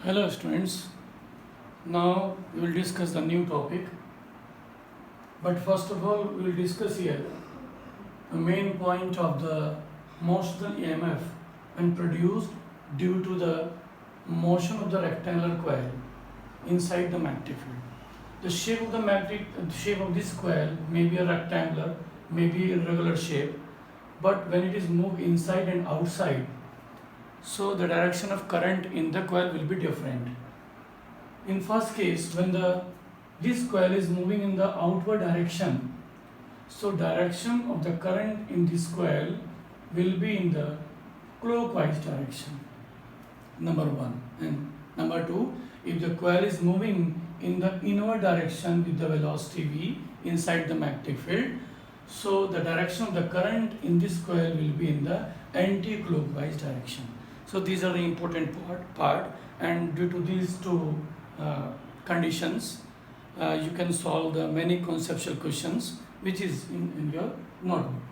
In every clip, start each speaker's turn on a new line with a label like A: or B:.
A: Hello students, now we will discuss the new topic, but first of all we will discuss here the main point of the motional EMF when produced due to the motion of the rectangular coil inside the magnetic field. The shape of this coil may be a rectangular, may be irregular shape, but when it is moved inside and outside, so the direction of current in the coil will be different. In first case, when this coil is moving in the outward direction, so direction of the current in this coil will be in the clockwise direction, number one. And number two, if the coil is moving in the inward direction with the velocity v inside the magnetic field, so the direction of the current in this coil will be in the anti-clockwise direction. So these are the important part, and due to these two conditions, you can solve the many conceptual questions which is in your notebook.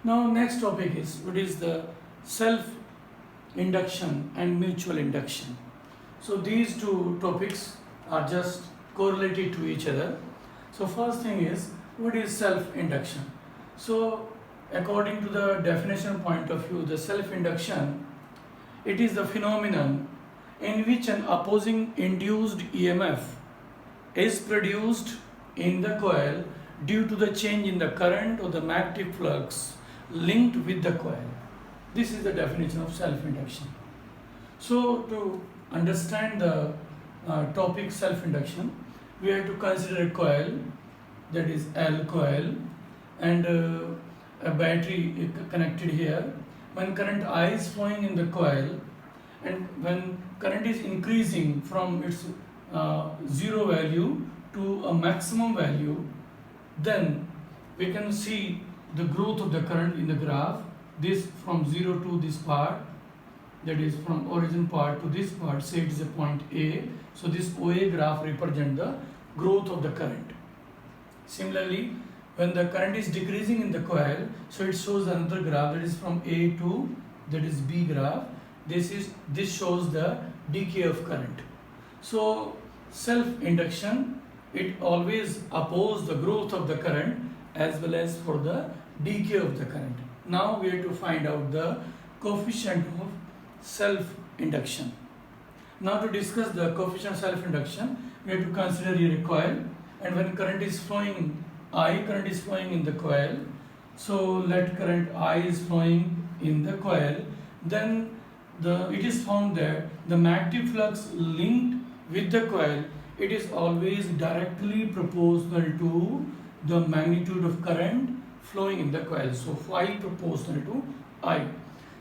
A: Now next topic is what is the self-induction and mutual induction. So these two topics are just correlated to each other. So first thing is, what is self-induction? So according to the definition point of view, the self-induction, it is the phenomenon in which an opposing induced EMF is produced in the coil due to the change in the current or the magnetic flux linked with the coil. This is the definition of self-induction. So to understand the topic self-induction, we have to consider a coil, that is L coil, and a battery connected here. When current I is flowing in the coil, and when current is increasing from its zero value to a maximum value, then we can see the growth of the current in the graph. This from 0 to this part, that is from origin part to this part, say it is a point A. So this OA graph represents the growth of the current. Similarly, when the current is decreasing in the coil, so it shows another graph, that is from A to, that is B graph. This shows the decay of current. So self-induction, it always opposes the growth of the current as well as for the decay of the current. Now we have to find out the coefficient of self-induction. Now to discuss the coefficient of self-induction, we have to consider here a coil, and when current is flowing, current is flowing in the coil, so let current I is flowing in the coil, then it is found that the magnetic flux linked with the coil, it is always directly proportional to the magnitude of current flowing in the coil. So phi proportional to I.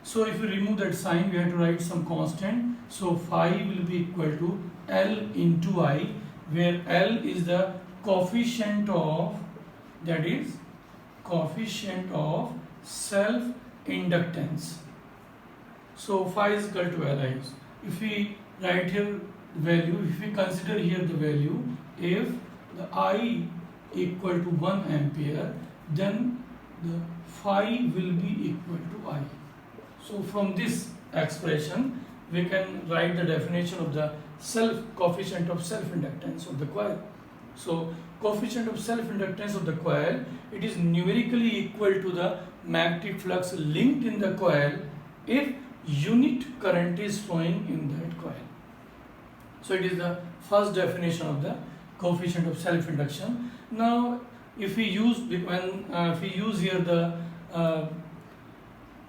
A: So if we remove that sign, we have to write some constant. So phi will be equal to L into I, where L is the coefficient of, that is coefficient of self-inductance. So phi is equal to Li. If we write here value, if we consider here the value, if the I equal to 1 ampere, then the phi will be equal to I. So from this expression, we can write the definition of the coefficient of self-inductance of the coil. So coefficient of self-inductance of the coil, it is numerically equal to the magnetic flux linked in the coil if unit current is flowing in that coil. So it is the first definition of the coefficient of self-induction. Now if we use here the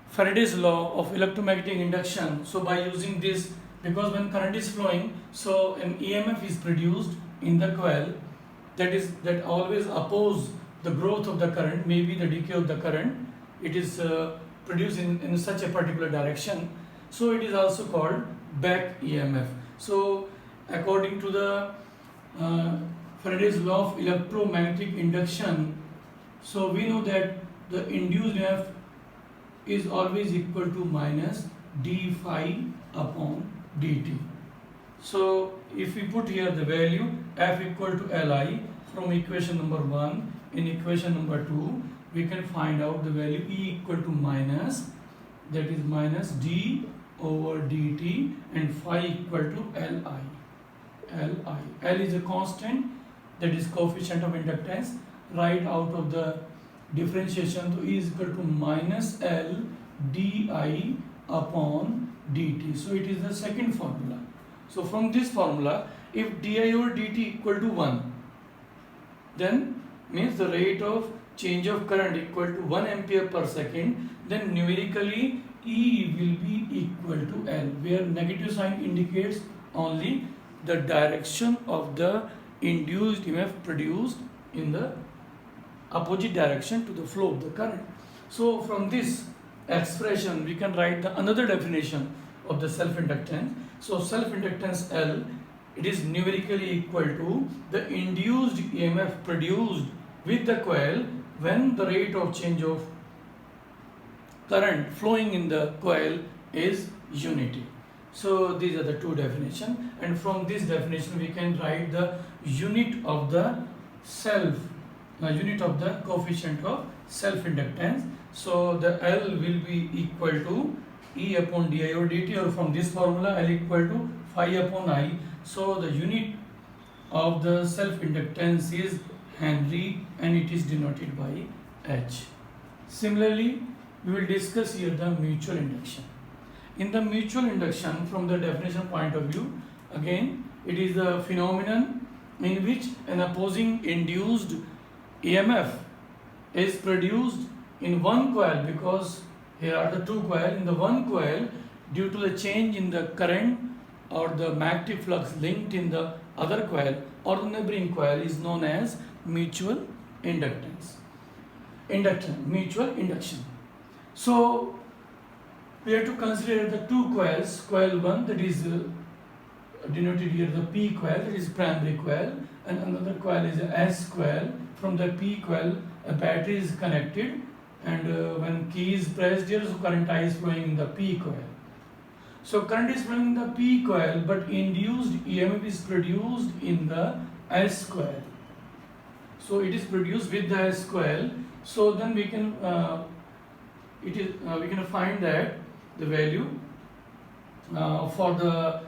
A: Faraday's law of electromagnetic induction, so by using this, because when current is flowing, so an EMF is produced in the coil that always oppose the growth of the current, maybe the decay of the current. It is produced in such a particular direction. So it is also called back EMF. So according to the Faraday's law of electromagnetic induction, so we know that the induced EMF is always equal to minus d phi upon dt. So if we put here the value F equal to Li from equation number 1, in equation number 2, we can find out the value E equal to minus, that is minus d over dt and phi equal to Li. L is a constant, that is coefficient of inductance. Right out of the differentiation, so E is equal to minus L di upon dt. So it is the second formula. So from this formula, if di over dt equal to 1, then means the rate of change of current equal to 1 ampere per second, then numerically E will be equal to L, where negative sign indicates only the direction of the induced EMF produced in the opposite direction to the flow of the current. So from this expression we can write the another definition of the self-inductance. So self-inductance L, it is numerically equal to the induced EMF produced with the coil when the rate of change of current flowing in the coil is unity. So these are the two definitions, and from this definition we can write the unit of the unit of the coefficient of self-inductance. So the L will be equal to E upon di over dt, or from this formula L equal to phi upon I. So the unit of the self-inductance is Henry and it is denoted by H. Similarly, we will discuss here the mutual induction. In the mutual induction, from the definition point of view, again it is a phenomenon in which an opposing induced EMF is produced in one coil, because here are the two coils. In the one coil, due to the change in the current or the magnetic flux linked in the other coil or the neighboring coil, is known as mutual inductance. Mutual induction. So we have to consider the two coils. Coil 1, that is denoted here the P coil, that is primary coil, and another coil is a S coil. From the P coil a battery is connected, and when key is pressed here, so current I is flowing in the P coil. So current is flowing in the P coil, but induced EMF is produced in the S coil. So it is produced with the S coil. So then we can we can find that the value for the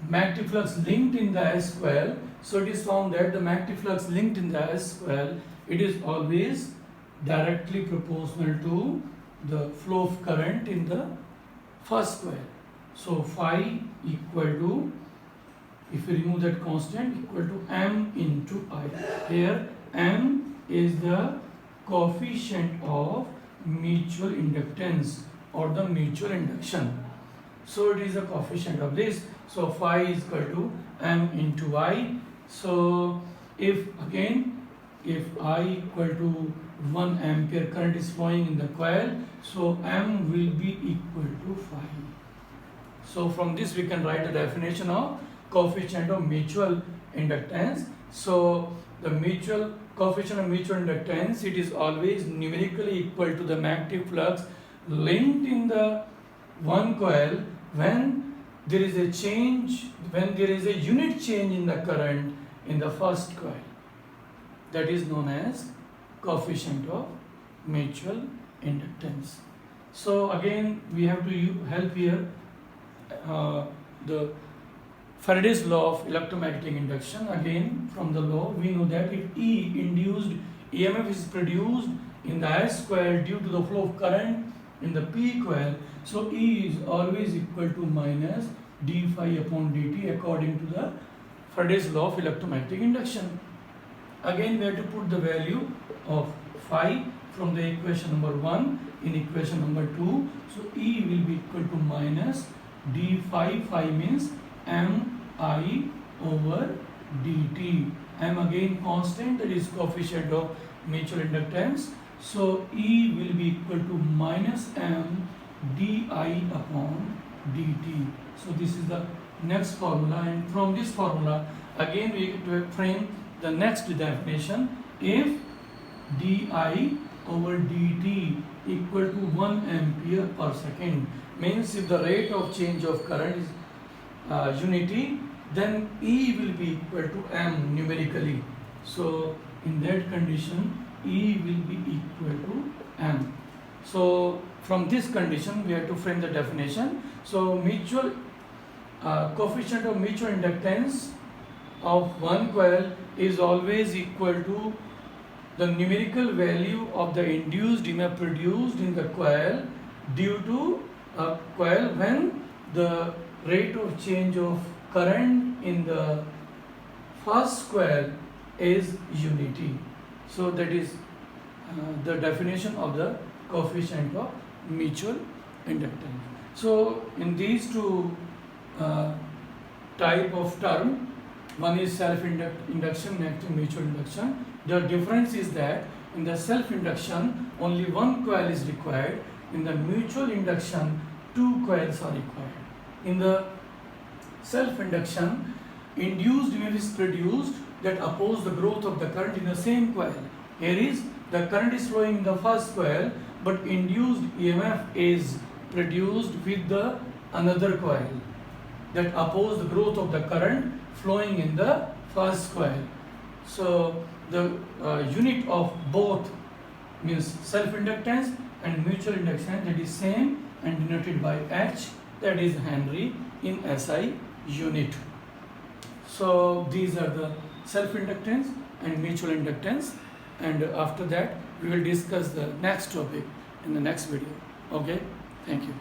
A: magnetic flux linked in the S coil. So it is found that the magnetic flux linked in the S coil, it is always directly proportional to the flow of current in the first coil. So phi equal to, if we remove that constant, equal to M into I. Here M is the coefficient of mutual inductance or the mutual induction. So it is a coefficient of this. So phi is equal to M into I. So if I equal to 1 ampere current is flowing in the coil, so M will be equal to phi. So from this we can write the definition of coefficient of mutual inductance. So the mutual coefficient of mutual inductance, it is always numerically equal to the magnetic flux linked in the one coil when there is a change, when there is a unit change in the current in the first coil. That is known as coefficient of mutual inductance. So again we have to help here the Faraday's law of electromagnetic induction. Again from the law we know that if E induced EMF is produced in the S coil due to the flow of current in the P coil, so E is always equal to minus d phi upon dt according to the Faraday's law of electromagnetic induction. Again we have to put the value of phi from the equation number 1 in equation number 2. So E will be equal to minus d phi, phi means M I over dt. M again constant, that is coefficient of mutual inductance. So E will be equal to minus M di upon dt. So this is the next formula, and from this formula again we get to frame the next definition. If di over dt equal to 1 ampere per second, means if the rate of change of current is unity, then E will be equal to M numerically. So in that condition E will be equal to M. So from this condition we have to frame the definition. So mutual coefficient of mutual inductance of one coil is always equal to the numerical value of the induced EMF produced in the coil due to a coil when the rate of change of current in the first coil is unity. So that is the definition of the coefficient of mutual inductance. So in these two type of term, one is self-induction, next is mutual induction. The difference is that in the self-induction only one coil is required. In the mutual induction, two coils are required. In the self-induction, induced EMF is produced that oppose the growth of the current in the same coil. Here is the current is flowing in the first coil, but induced EMF is produced with the another coil that oppose the growth of the current flowing in the first coil. So the unit of both means self-inductance and mutual inductance, that is same and denoted by H, that is Henry in SI unit. So these are the self-inductance and mutual inductance, and after that we will discuss the next topic in the next video. Okay, thank you.